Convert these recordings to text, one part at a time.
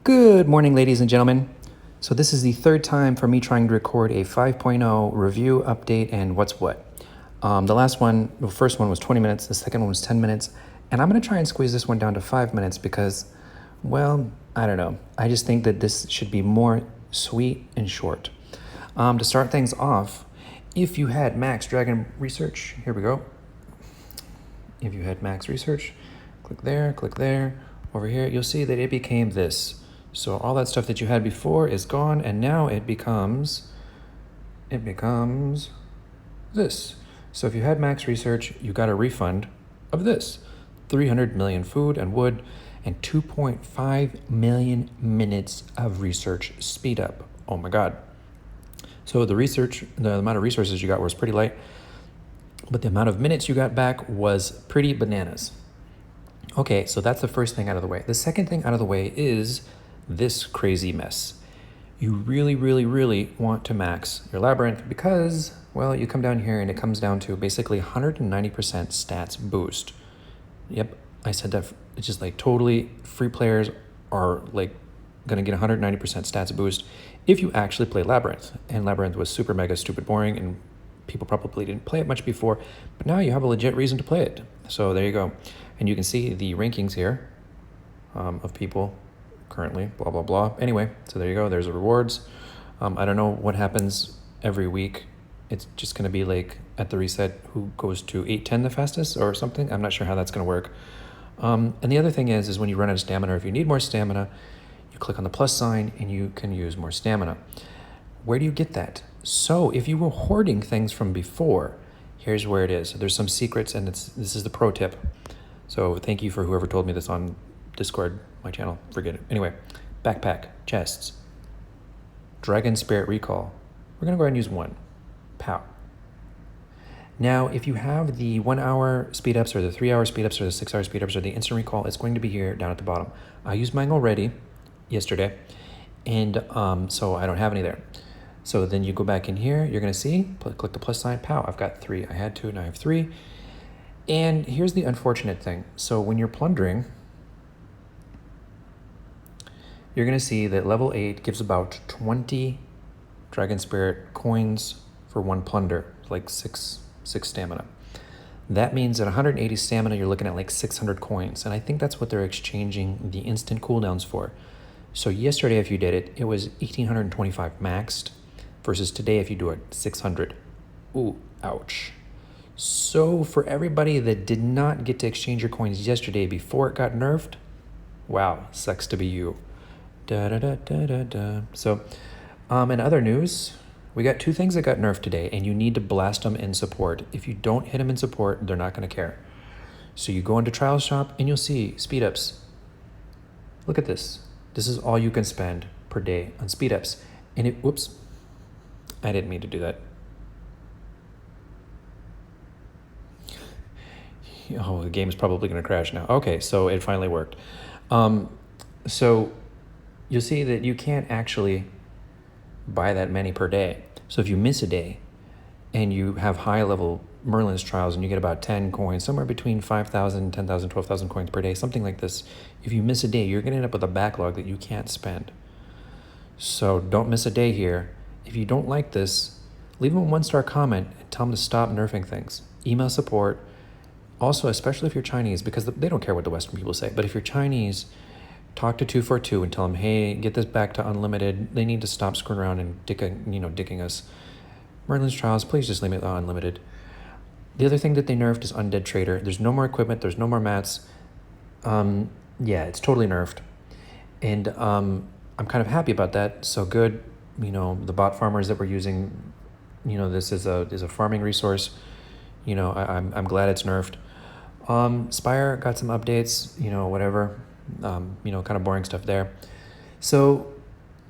Good morning, ladies and gentlemen. So this is the third time for me trying to record a 5.0 review, update, and what's what. The first one was 20 minutes, the second one was 10 minutes, and I'm gonna try and squeeze this one down to 5 minutes because, well, I don't know. I just think that this should be more sweet and short. To start things off, if you had Max Dragon Research, here we go. If you had Max Research, click there, over here, you'll see that it became this. So all that stuff that you had before is gone, and now it becomes this. So if you had Max Research, you got a refund of this. 300 million food and wood, and 2.5 million minutes of research speed up. Oh my God. So the amount of resources you got was pretty light, but the amount of minutes you got back was pretty bananas. Okay, so that's the first thing out of the way. The second thing out of the way is this crazy mess. You really, really, really want to max your labyrinth because, well, you come down here and it comes down to basically 190% stats boost. Yep, I said that. It's just like totally free players are like gonna get 190% stats boost if you actually play Labyrinth. And Labyrinth was super mega stupid boring and people probably didn't play it much before, but now you have a legit reason to play it. So there you go. And you can see the rankings here of people currently, blah, blah, blah. Anyway, so there you go. There's the rewards. I don't know what happens every week. It's just going to be like at the reset who goes to 810 the fastest or something. I'm not sure how that's going to work. And the other thing is when you run out of stamina, or if you need more stamina, you click on the plus sign and you can use more stamina. Where do you get that? So if you were hoarding things from before, here's where it is. There's some secrets, and this is the pro tip. So thank you for whoever told me this on Discord, my channel, forget it. Anyway, backpack, chests, Dragon Spirit Recall. We're gonna go ahead and use one, pow. Now, if you have the 1 hour speed ups or the 3 hour speed ups or the 6 hour speed ups or the instant recall, it's going to be here down at the bottom. I used mine already yesterday, and so I don't have any there. So then you go back in here, you're gonna see, click the plus sign, pow, I've got 3. I had 2, now I have 3. And here's the unfortunate thing. So when you're plundering, you're gonna see that level 8 gives about 20 Dragon Spirit coins for one plunder, like six stamina. That means at 180 stamina, you're looking at like 600 coins. And I think that's what they're exchanging the instant cooldowns for. So yesterday, if you did it, it was 1,825 maxed versus today, if you do it, 600. Ooh, ouch. So for everybody that did not get to exchange your coins yesterday before it got nerfed, wow, sucks to be you. So, in other news, we got 2 things that got nerfed today, and you need to blast them in support. If you don't hit them in support, they're not going to care. So you go into Trial Shop, and you'll see speed ups. Look at this. This is all you can spend per day on speed ups. And whoops, I didn't mean to do that. Oh, the game is probably going to crash now. Okay, so it finally worked. So you'll see that you can't actually buy that many per day. So if you miss a day and you have high level MERLIN'S trials and you get about 10 coins, somewhere between 5,000, 10,000, 12,000 coins per day, something like this. If you miss a day, you're going to end up with a backlog that you can't spend. So don't miss a day here. If you don't like this, leave them a 1-star comment and tell them to stop nerfing things. Email support. Also, especially if you're Chinese, because they don't care what the Western people say, but if you're Chinese, talk to 242 and tell them, hey, get this back to unlimited. They need to stop screwing around and dicking us. MERLIN'S trials, please just leave it on unlimited. The other thing that they nerfed is Undead Trader. There's no more equipment. There's no more mats. Yeah, it's totally nerfed. And I'm kind of happy about that. So good. The bot farmers that we're using, this is a farming resource. I'm glad it's nerfed. SPIRE got some updates, whatever. Kind of boring stuff there. So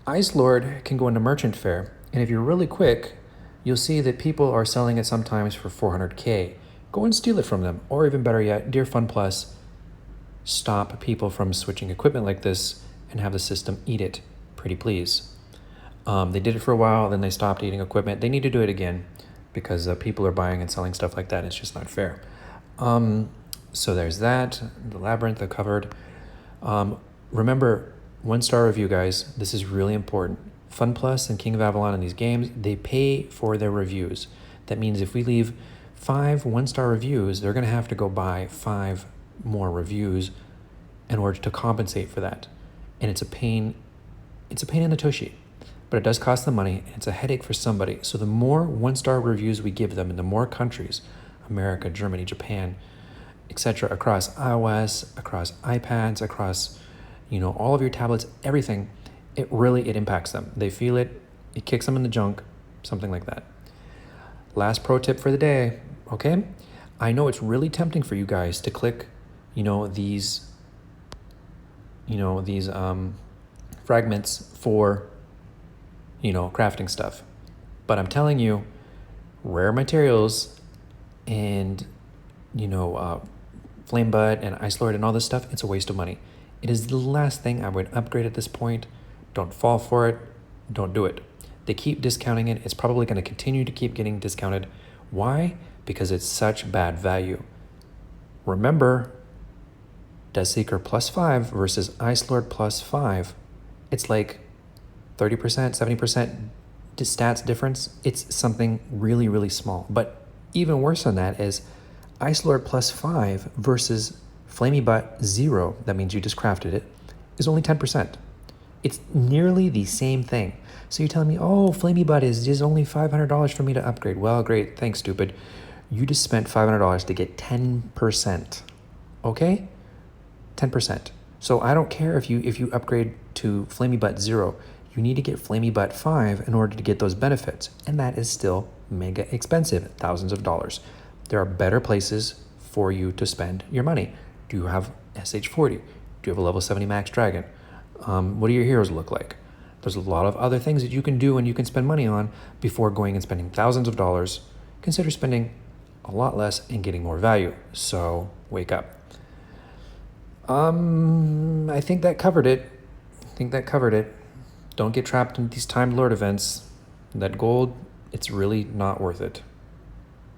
Ice Lord can go into Merchant Fair, and if you're really quick, you'll see that people are selling it sometimes for 400k. Go and steal it from them, or even better yet, Dear Fun Plus, stop people from switching equipment like this and have the system eat it, pretty please. They did it for a while, then they stopped eating equipment. They need to do it again because people are buying and selling stuff like that. It's just not fair. So there's that. The Labyrinth I covered. Remember, 1-star review, guys. This is really important. Fun Plus and King of Avalon in these games, they pay for their reviews. That means if we leave 5 1-star reviews, they're going to have to go buy 5 more reviews in order to compensate for that. And it's a pain in the tushy, but it does cost them money, and it's a headache for somebody. So the more 1-star reviews we give them in the more countries, America, Germany, Japan, etc., across iOS, across iPads, across, all of your tablets, everything, it impacts them. They feel it, it kicks them in the junk, something like that. Last pro tip for the day, okay? I know it's really tempting for you guys to click, these fragments for, crafting stuff. But I'm telling you, rare materials and, Flame Butt and Ice Lord and all this stuff, it's a waste of money. It is the last thing I would upgrade at this point. Don't fall for it. Don't do it. They keep discounting it. It's probably going to continue to keep getting discounted. Why? Because it's such bad value. Remember, Deathseeker +5 versus Ice Lord +5. It's like 30%, 70% stats difference. It's something really, really small. But even worse than that is Ice Lord +5 versus Flamey Butt 0, that means you just crafted it, is only 10%. It's nearly the same thing. So you're telling me, oh, Flamey Butt is only $500 for me to upgrade. Well, great, thanks, stupid. You just spent $500 to get 10%, okay? 10%. So I don't care if you upgrade to Flamey Butt 0. You need to get Flamey Butt 5 in order to get those benefits. And that is still mega expensive, thousands of dollars. There are better places for you to spend your money. Do you have SH40? Do you have a level 70 max dragon? What do your heroes look like? There's a lot of other things that you can do and you can spend money on before going and spending thousands of dollars. Consider spending a lot less and getting more value. So wake up. I think that covered it. Don't get trapped in these timed lord events. That gold, it's really not worth it.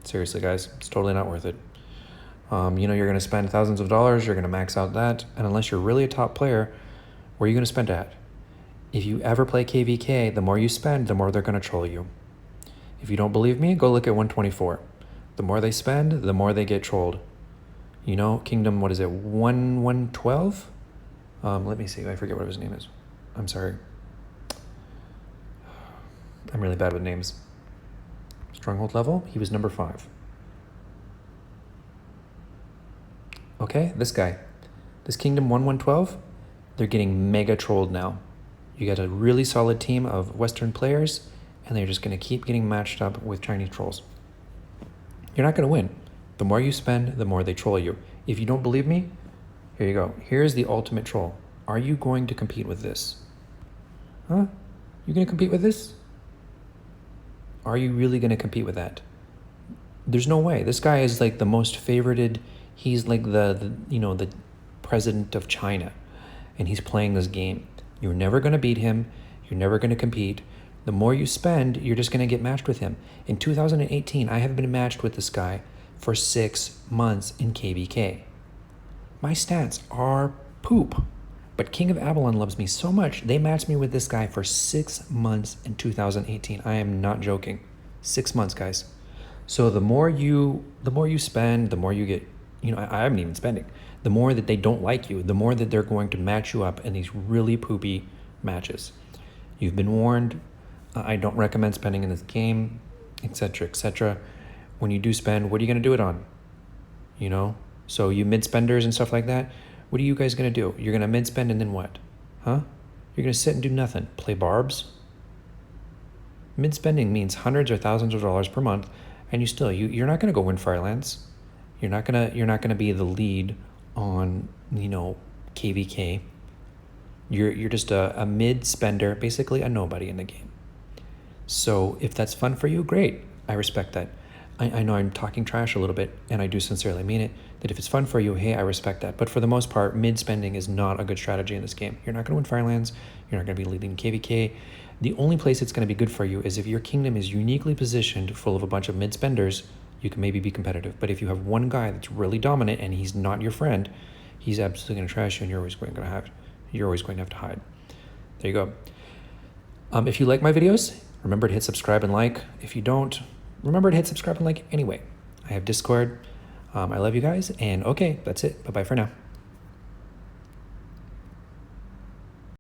Seriously, guys, it's totally not worth it. You're going to spend thousands of dollars, you're going to max out that, and unless you're really a top player, where are you going to spend at? If you ever play KVK, the more you spend, the more they're going to troll you. If you don't believe me, go look at 124. The more they spend, the more they get trolled. Kingdom, what is it, 112? Let me see, I forget what his name is. I'm sorry. I'm really bad with names. Stronghold level, he was number 5. Okay, this guy. This Kingdom 1112, they're getting mega trolled now. You got a really solid team of Western players, and they're just going to keep getting matched up with Chinese trolls. You're not going to win. The more you spend, the more they troll you. If you don't believe me, here you go. Here's the ultimate troll. Are you going to compete with this? Huh? You going to compete with this? Are you really going to compete with that? There's no way. This guy is like the most favorited. He's like the president of China, and he's playing this game. You're never going to beat him. You're never going to compete. The more you spend, you're just going to get matched with him. In 2018, I have been matched with this guy for 6 months in KVK. My stats are poop, but King of Avalon loves me so much, they matched me with this guy for 6 months in 2018. I am not joking. 6 months, guys. So the more you spend, the more you get, I haven't even spending. The more that they don't like you, the more that they're going to match you up in these really poopy matches. You've been warned. I don't recommend spending in this game, etc., etc. When you do spend, what are you going to do it on? So you mid-spenders and stuff like that, what are you guys going to do? You're going to mid-spend and then what? Huh? You're going to sit and do nothing. Play barbs? Mid-spending means hundreds or thousands of dollars per month, and you're not going to go win Firelands. You're not gonna be the lead on, KVK. You're just a mid-spender, basically a nobody in the game. So if that's fun for you, great. I respect that. I know I'm talking trash a little bit, and I do sincerely mean it, that if it's fun for you, hey, I respect that. But for the most part, mid-spending is not a good strategy in this game. You're not going to win Firelands. You're not going to be leading KVK. The only place it's going to be good for you is if your kingdom is uniquely positioned full of a bunch of mid-spenders, you can maybe be competitive. But if you have one guy that's really dominant and he's not your friend, he's absolutely going to trash you, and you're always going to have you're always going to have to hide. There you go. If you like my videos, remember to hit subscribe and like. If you don't, remember to hit subscribe and like anyway. I have Discord. I love you guys. And okay, that's it. Bye-bye for now.